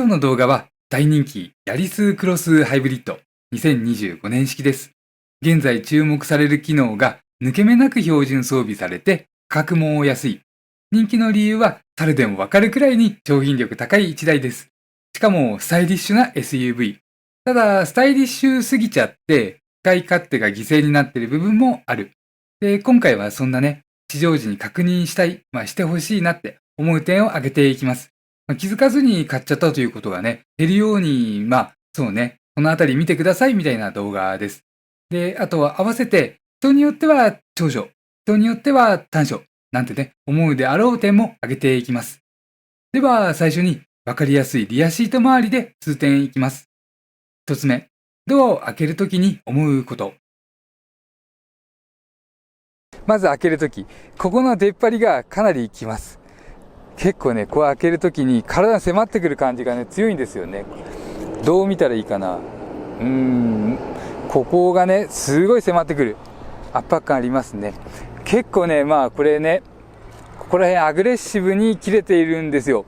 日の動画は大人気ヤリスクロスハイブリッド2025年式です。現在注目される機能が抜け目なく標準装備されて価格も安い。人気の理由は猿でもわかるくらいに商品力高い1台です。しかもスタイリッシュな SUV。ただスタイリッシュすぎちゃって使い勝手が犠牲になっている部分もある。で、今回はそんなね、試乗時に確認したい、してほしいなって思う点を挙げていきます。気づかずに買っちゃったということがね、減るように、そうね、このあたり見てくださいみたいな動画です。で、あとは合わせて、人によっては長所、人によっては短所、なんてね、思うであろう点も挙げていきます。では、最初にわかりやすいリアシート周りで数点いきます。一つ目、ドアを開けるときに思うこと。まず開けるとき、ここの出っ張りがかなりきます。結構ね、こう開けるときに体に迫ってくる感じがね、強いんですよね。どう見たらいいかな。ここがね、すごい迫ってくる。圧迫感ありますね。結構ね、これね、ここら辺アグレッシブに切れているんですよ。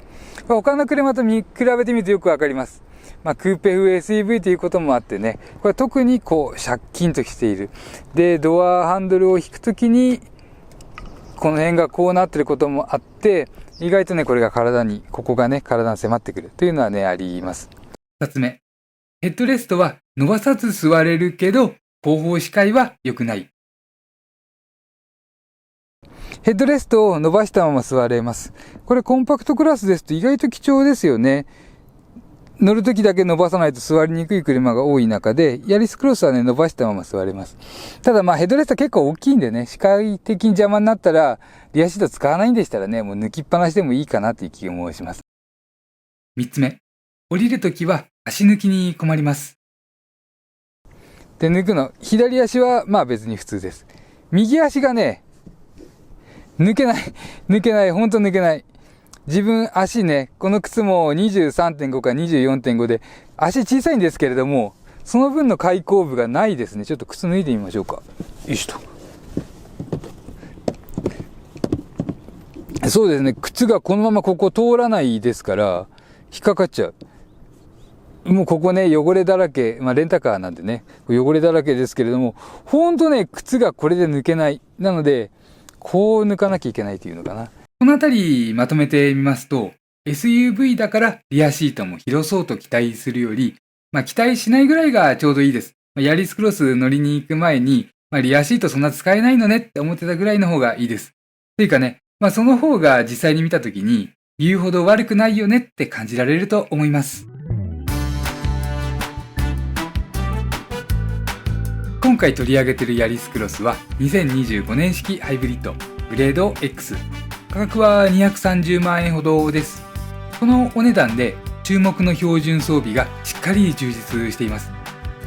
他の車と見比べてみるとよくわかります。クーペ風 SUV ということもあってね、これ特にこう、シャッキンとしている。で、ドアハンドルを引くときに、この辺がこうなってることもあって、意外とね、これがここがね、体に迫ってくるというのはね、あります。二つ目。ヘッドレストは伸ばさず座れるけど、後方視界は良くない。ヘッドレストを伸ばしたまま座れます。これコンパクトクラスですと意外と貴重ですよね。乗るときだけ伸ばさないと座りにくい車が多い中で、ヤリスクロスはね、伸ばしたまま座れます。ただヘッドレスト結構大きいんでね、視界的に邪魔になったら、リアシート使わないんでしたらね、もう抜きっぱなしでもいいかなっていう気が申します。三つ目。降りるときは足抜きに困ります。で、抜くの。左足は別に普通です。右足がね、抜けない、ほんと抜けない。自分足ね、この靴も 23.5 か 24.5 で、足小さいんですけれども、その分の開口部がないですね。ちょっと靴脱いでみましょうか。よいしょと。そうですね、靴がこのままここ通らないですから、引っかかっちゃう。もうここね、汚れだらけ、レンタカーなんでね、汚れだらけですけれども、ほんとね、靴がこれで抜けない。なので、こう抜かなきゃいけないというのかな。このあたりまとめてみますと、SUV だからリアシートも広そうと期待するより、期待しないぐらいがちょうどいいです。ヤリスクロス乗りに行く前に、リアシートそんな使えないのねって思ってたぐらいの方がいいです。というかね、その方が実際に見たときに、言うほど悪くないよねって感じられると思います。今回取り上げているヤリスクロスは2025年式ハイブリッドグレード X。価格は230万円ほどです。このお値段で注目の標準装備がしっかり充実しています。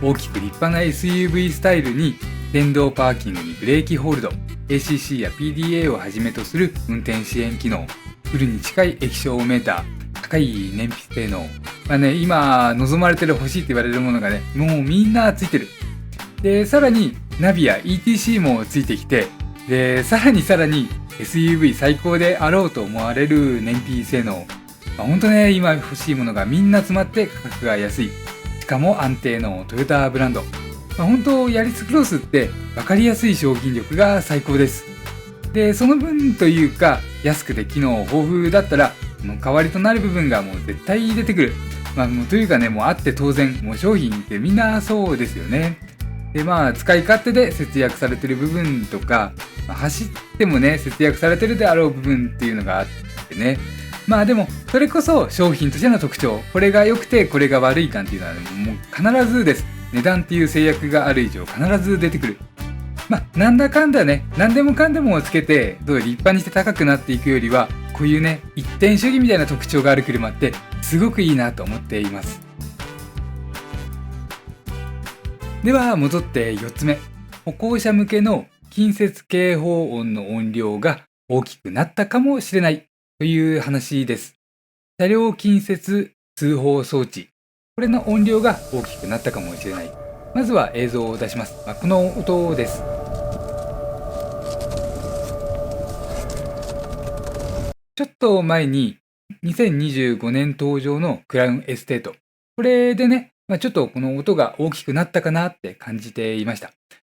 大きく立派な SUV スタイルに電動パーキングにブレーキホールド、ACC や PDA をはじめとする運転支援機能、フルに近い液晶メーター、高い燃費性能。今望まれてる欲しいって言われるものがね、もうみんなついてる。で、さらにナビや ETC もついてきて、で、さらにSUV 最高であろうと思われる燃費性能。ほんとね、今欲しいものがみんな詰まって価格が安い。しかも安定のトヨタブランド。本当ヤリスクロスって分かりやすい商品力が最高です。で、その分というか、安くて機能豊富だったら、代わりとなる部分がもう絶対出てくる。というかね、もうあって当然、もう商品ってみんなそうですよね。で、使い勝手で節約されてる部分とか、走ってもね、節約されてるであろう部分っていうのがあってね。でも、それこそ商品としての特徴。これが良くて、これが悪いなんていうのは、もう必ずです。値段っていう制約がある以上、必ず出てくる。なんだかんだね、何でもかんでもをつけて、どう立派にして高くなっていくよりは、こういうね、一点主義みたいな特徴がある車って、すごくいいなと思っています。では戻って4つ目。歩行者向けの近接警報音の音量が大きくなったかもしれないという話です。車両近接通報装置。これの音量が大きくなったかもしれない。まずは映像を出します。この音です。ちょっと前に2025年登場のクラウンエステート。これでね、ちょっとこの音が大きくなったかなって感じていました。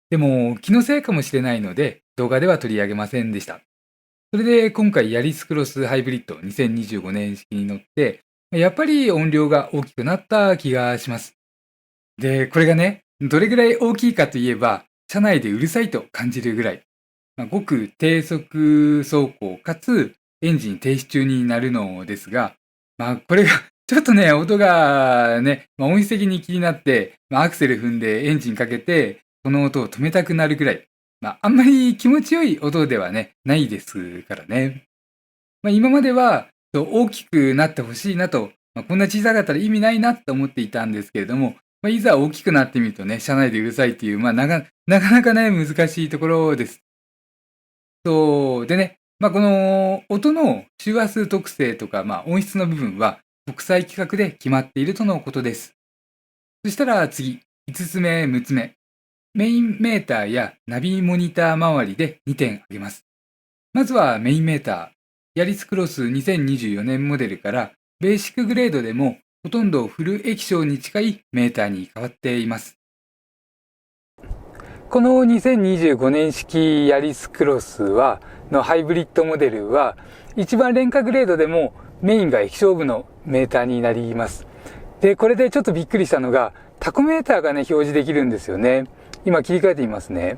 でも、気のせいかもしれないので、動画では取り上げませんでした。それで今回ヤリスクロスハイブリッド2025年式に乗って、やっぱり音量が大きくなった気がします。で、これがね、どれぐらい大きいかといえば、車内でうるさいと感じるぐらい。ごく低速走行かつエンジン停止中になるのですが、これがちょっとね、音がね、音質的に気になって、アクセル踏んでエンジンかけて、その音を止めたくなるぐらい。あんまり気持ちよい音ではね、ないですからね。今までは大きくなってほしいなと、こんな小さかったら意味ないなと思っていたんですけれども、いざ大きくなってみるとね、車内でうるさいっていう、なかなかね、難しいところです。そうでね、この音の周波数特性とか、音質の部分は国際規格で決まっているとのことです。そしたら次、5つ目、6つ目。メインメーターやナビモニター周りで2点挙げます。まずはメインメーター。ヤリスクロス2024年モデルからベーシックグレードでもほとんどフル液晶に近いメーターに変わっています。この2025年式ヤリスクロスのハイブリッドモデルは一番廉価グレードでもメインが液晶部のメーターになります。で、これでちょっとびっくりしたのがタコメーターがね、表示できるんですよね。今切り替えてみますね。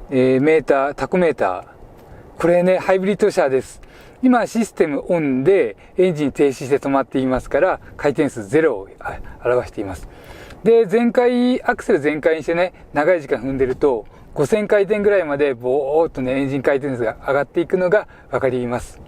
タコメーター。これね、ハイブリッド車です。今システムオンでエンジン停止して止まっていますから回転数0を表しています。で、アクセル全開にしてね、長い時間踏んでると5000回転ぐらいまでボーっとね、エンジン回転数が上がっていくのがわかります。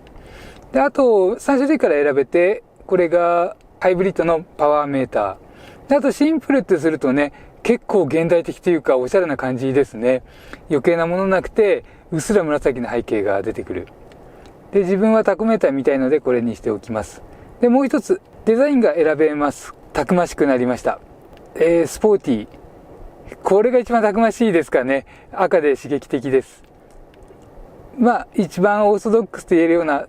で、あと3種類から選べて、これがハイブリッドのパワーメーター。で、あとシンプルってするとね、結構現代的というかおしゃれな感じですね。余計なものなくて、うっすら紫の背景が出てくる。で、自分はタコメーター見たいのでこれにしておきます。で、もう一つ、デザインが選べます。たくましくなりました。スポーティー。これが一番たくましいですかね。赤で刺激的です。一番オーソドックスと言えるような、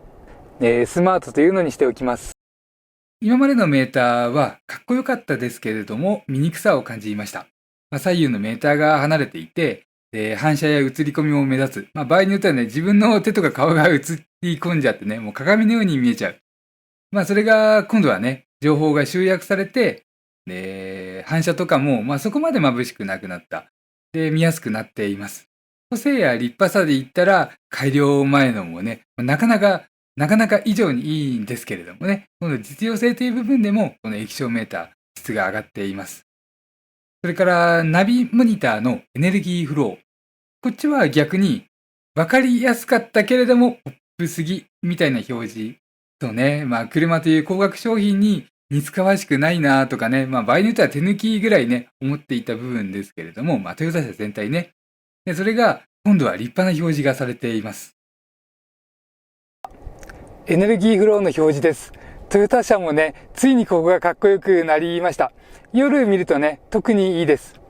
スマートというのにしておきます。今までのメーターはかっこよかったですけれども、醜さを感じました。左右のメーターが離れていて、反射や映り込みも目立つ。場合によってはね、自分の手とか顔が映り込んじゃってね、もう鏡のように見えちゃう。それが今度はね、情報が集約されて、反射とかも、そこまで眩しくなくなった。で、見やすくなっています。個性や立派さで言ったら、改良前のもね、なかなか以上にいいんですけれどもね、この実用性という部分でも、この液晶メーター、質が上がっています。それから、ナビモニターのエネルギーフロー。こっちは逆に、わかりやすかったけれども、ポップすぎ、みたいな表示。とね、車という高額商品に似つかわしくないなとかね、場合によっては手抜きぐらいね、思っていた部分ですけれども、トヨタ車全体ね。で、それが、今度は立派な表示がされています。エネルギーフローの表示です。トヨタ車もね、ついにここがかっこよくなりました。夜見るとね、特にいいです。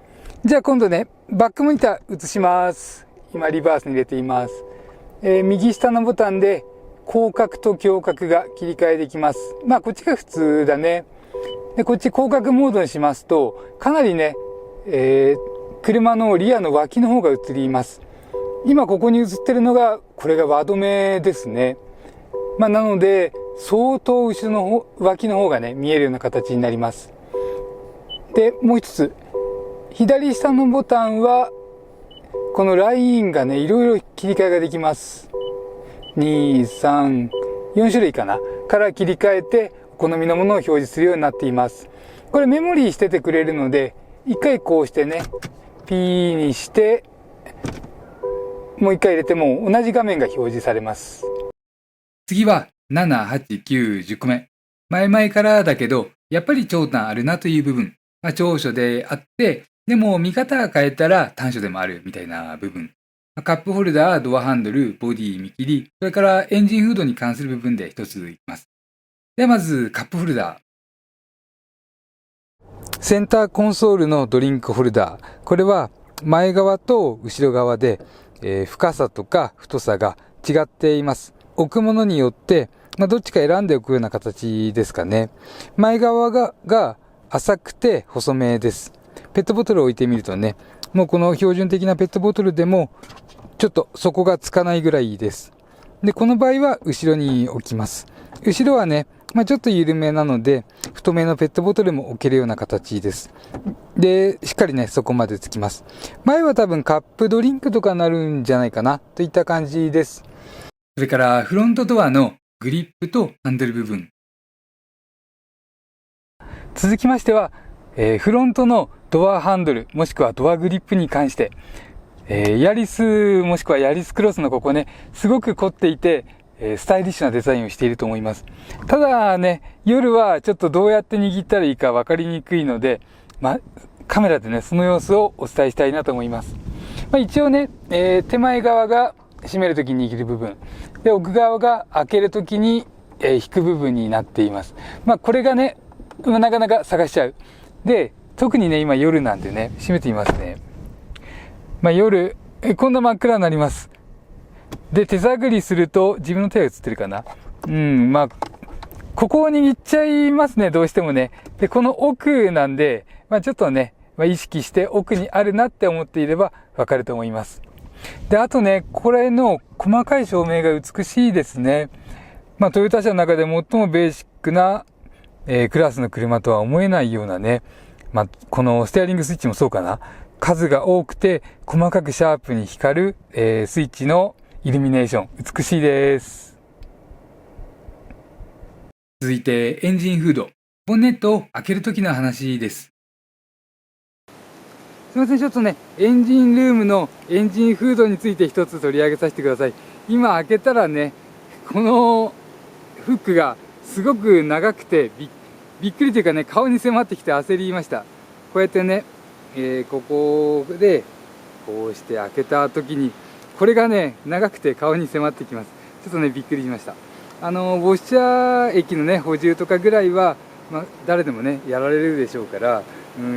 じゃあ今度ね、バックモニター映します。今リバースに入れています。右下のボタンで広角と強角が切り替えできます。こっちが普通だね。で、こっち広角モードにしますと、かなりね、車のリアの脇の方が映ります。今ここに映ってるのが、これが輪止めですね。なので、相当後ろの脇の方がね、見えるような形になります。で、もう一つ。左下のボタンは、このラインがね、いろいろ切り替えができます。2、3、4種類かなから切り替えて、お好みのものを表示するようになっています。これメモリーしててくれるので、一回こうしてね、ピーにして、もう一回入れても同じ画面が表示されます。次は7、8、9、10個目。前々からだけど、やっぱり長短あるなという部分。長所であって、でも見方が変えたら短所でもあるみたいな部分。カップホルダー、ドアハンドル、ボディ見切り、それからエンジンフードに関する部分で一ついきます。ではまずカップホルダー。センターコンソールのドリンクホルダー。これは前側と後ろ側で、深さとか太さが違っています。置くものによってどっちか選んでおくような形ですかね。前側が浅くて細めです。ペットボトルを置いてみるとね、もうこの標準的なペットボトルでもちょっと底がつかないぐらいです。で、この場合は後ろに置きます。後ろはね、ちょっと緩めなので、太めのペットボトルも置けるような形です。で、しっかりね、そこまでつきます。前は多分カップドリンクとかになるんじゃないかな、といった感じです。それからフロントドアのグリップとハンドル部分。続きましては、フロントのドアハンドル、もしくはドアグリップに関して、ヤリスもしくはヤリスクロスのここね、すごく凝っていて、スタイリッシュなデザインをしていると思います。ただね、夜はちょっとどうやって握ったらいいか分かりにくいので、カメラでね、その様子をお伝えしたいなと思います。一応ね、手前側が閉めるときに握る部分。で、奥側が開けるときに、引く部分になっています。これがね、なかなか探しちゃう。で、特にね、今夜なんでね、閉めてみますね。夜、こんな真っ暗になります。で、手探りすると、自分の手が映ってるかな。ここを握っちゃいますね、どうしてもね。で、この奥なんで、ちょっとね、意識して奥にあるなって思っていればわかると思います。で、あとね、これの細かい照明が美しいですね。トヨタ車の中で最もベーシックな、クラスの車とは思えないようなね、このステアリングスイッチもそうかな。数が多くて細かくシャープに光る、スイッチのイルミネーション、美しいです。続いてエンジンフード、ボンネットを開ける時の話です。すいません、ちょっとね、エンジンルームのエンジンフードについて一つ取り上げさせてください。今開けたらね、このフックがすごく長くてびっくりというかね、顔に迫ってきて焦りました。こうやってね、ここでこうして開けた時にこれがね、長くて顔に迫ってきます。ちょっとね、びっくりしました。ウォッシャー液のね、補充とかぐらいは、誰でもね、やられるでしょうから、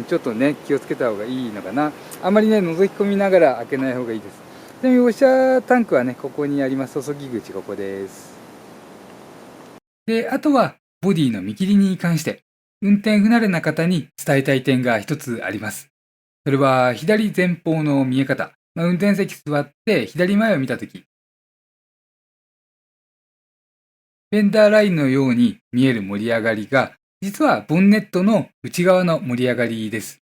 ちょっとね、気をつけた方がいいのかな。あんまりね、覗き込みながら開けない方がいいです。ちなみにウォッシャータンクはね、ここにあります。注ぎ口、ここです。で、あとはボディの見切りに関して、運転不慣れな方に伝えたい点が一つあります。それは左前方の見え方。運転席座って左前を見たとき、フェンダーラインのように見える盛り上がりが、実はボンネットの内側の盛り上がりです。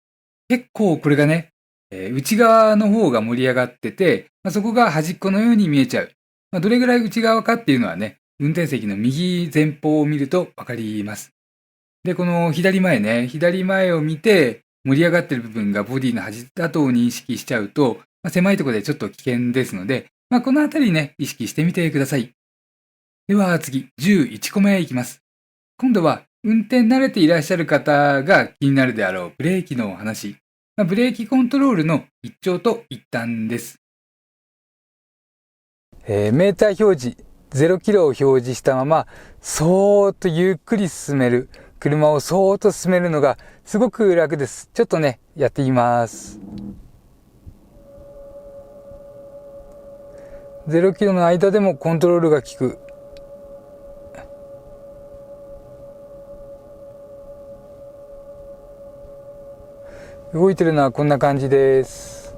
結構これがね、内側の方が盛り上がってて、そこが端っこのように見えちゃう。どれぐらい内側かっていうのはね、運転席の右前方を見るとわかります。で、この左前ね、左前を見て盛り上がってる部分がボディの端だと認識しちゃうと、狭いところでちょっと危険ですので、このあたりね、意識してみてください。では次、11個目いきます。今度は運転慣れていらっしゃる方が気になるであろうブレーキの話。ブレーキコントロールの一長と一短です。メーター表示、0キロを表示したまま、そーっとゆっくり進める。車をそーっと進めるのがすごく楽です。ちょっとね、やってみます。0キロの間でもコントロールが効く。動いてるのはこんな感じです。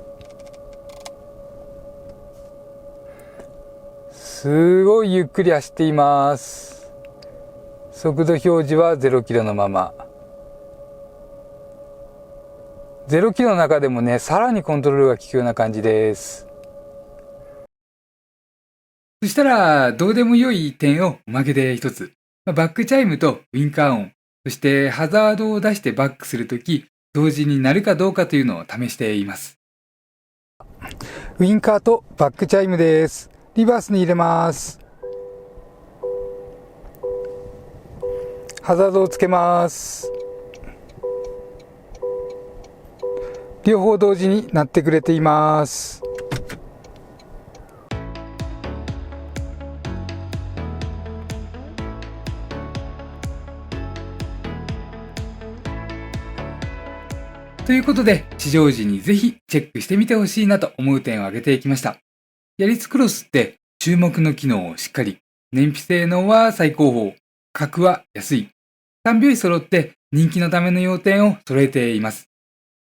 すごいゆっくり走っています。速度表示は0キロのまま。0キロの中でもね、さらにコントロールが効くような感じです。そしたら、どうでも良い点をおまけで一つ。バックチャイムとウィンカー音、そしてハザードを出してバックするとき、同時になるかどうかというのを試しています。ウィンカーとバックチャイムです。リバースに入れます。ハザードをつけます。両方同時になってくれています。ということで、試乗時にぜひチェックしてみてほしいなと思う点を挙げていきました。ヤリスクロスって注目の機能をしっかり、燃費性能は最高峰、価格は安い。3拍子揃って人気のための要点を揃えています。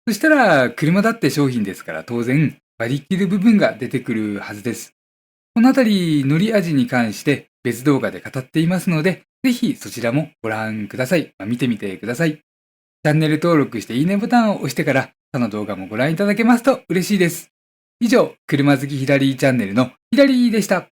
そしたら、車だって商品ですから当然割り切る部分が出てくるはずです。このあたり、乗り味に関して別動画で語っていますので、ぜひそちらもご覧ください。見てみてください。チャンネル登録していいねボタンを押してから、他の動画もご覧いただけますと嬉しいです。以上、車好きヒラリーチャンネルのヒラリーでした。